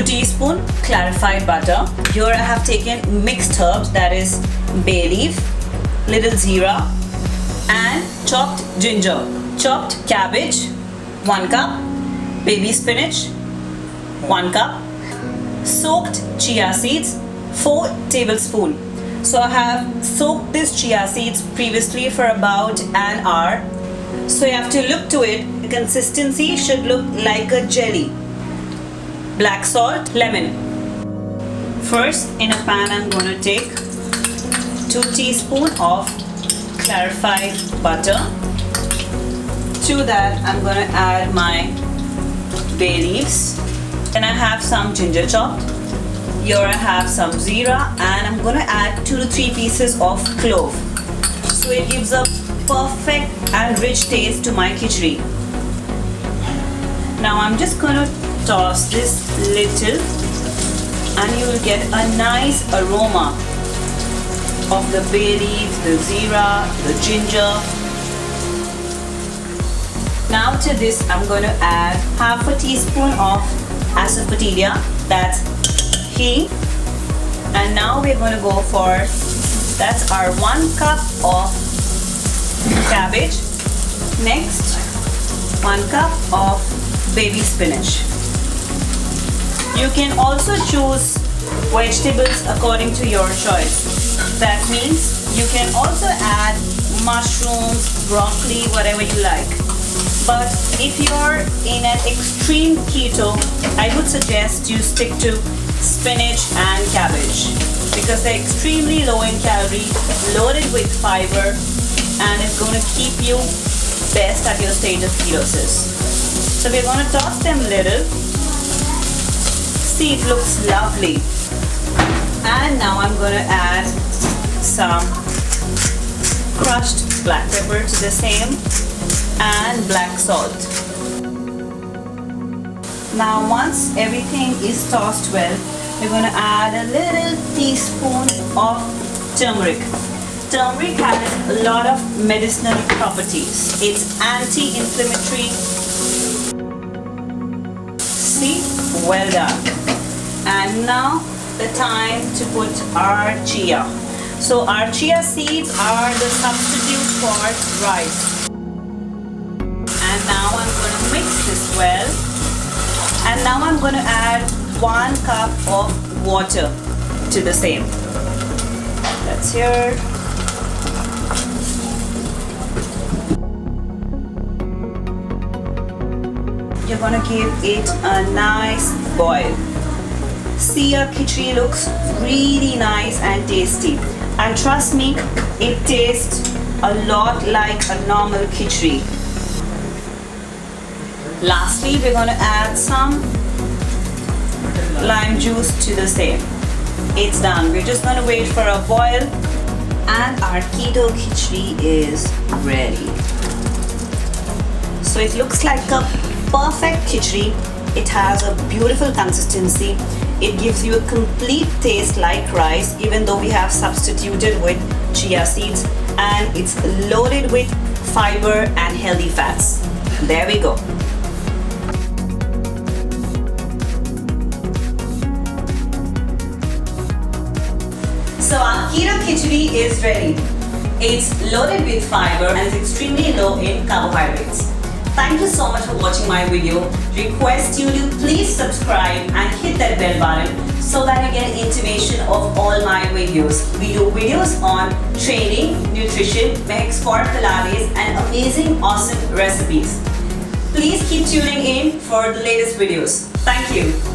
teaspoons clarified butter. Here I have taken mixed herbs, that is bay leaf, little jeera, and chopped ginger, chopped cabbage, 1 cup, baby spinach, 1 cup, soaked chia seeds, 4 tablespoons. So I have soaked these chia seeds previously for about an hour. So you have to look to it. The consistency should look like a jelly. Black salt, lemon. First, in a pan, I'm going to take 2 teaspoons of clarified butter. To that, I'm going to add my bay leaves. Then I have some ginger chopped. Here I have some jeera, and I'm going to add 2 to 3 pieces of clove. So it gives a perfect and rich taste to my khichdi. Now I'm just going to toss this little, and you will get a nice aroma of the bay leaves, the jeera, the ginger. Now to this I'm going to add half a teaspoon of asafoetida, that's HING. And now we're going to go for, that's our 1 cup of cabbage. Next, 1 cup of baby spinach. You can also choose vegetables according to your choice. That means you can also add mushrooms, broccoli, whatever you like. But if you're in an extreme keto, I would suggest you stick to spinach and cabbage because they're extremely low in calorie, loaded with fiber, and it's going to keep you best at your stage of ketosis. So we're going to toss them a little. See, it looks lovely. And now I'm going to add some crushed black pepper to the same and black salt. Now once everything is tossed well, we're going to add a little teaspoon of turmeric. Turmeric has a lot of medicinal properties. It's anti-inflammatory. See, well done. And now the time to put our chia. So our chia seeds are the substitute for rice. And now I'm going to mix this well. And now I'm going to add 1 cup of water to the same. That's here. You're going to give it a nice boil. See, our khichdi looks really nice and tasty. And trust me, it tastes a lot like a normal khichdi. Lastly, we're going to add some lime juice to the same. It's done. We're just going to wait for a boil and our keto khichdi is ready. So it looks like a perfect khichdi. It has a beautiful consistency. It gives you a complete taste like rice, even though we have substituted with chia seeds, and it's loaded with fiber and healthy fats. There we go. So our keto khichdi is ready. It's loaded with fiber and is extremely low in carbohydrates. Thank you so much for watching my video. Request you to please subscribe and hit that bell button so that you get intimation of all my videos. We do videos on training, nutrition, Maahek for pilates, and amazing awesome recipes. Please keep tuning in for the latest videos. Thank you.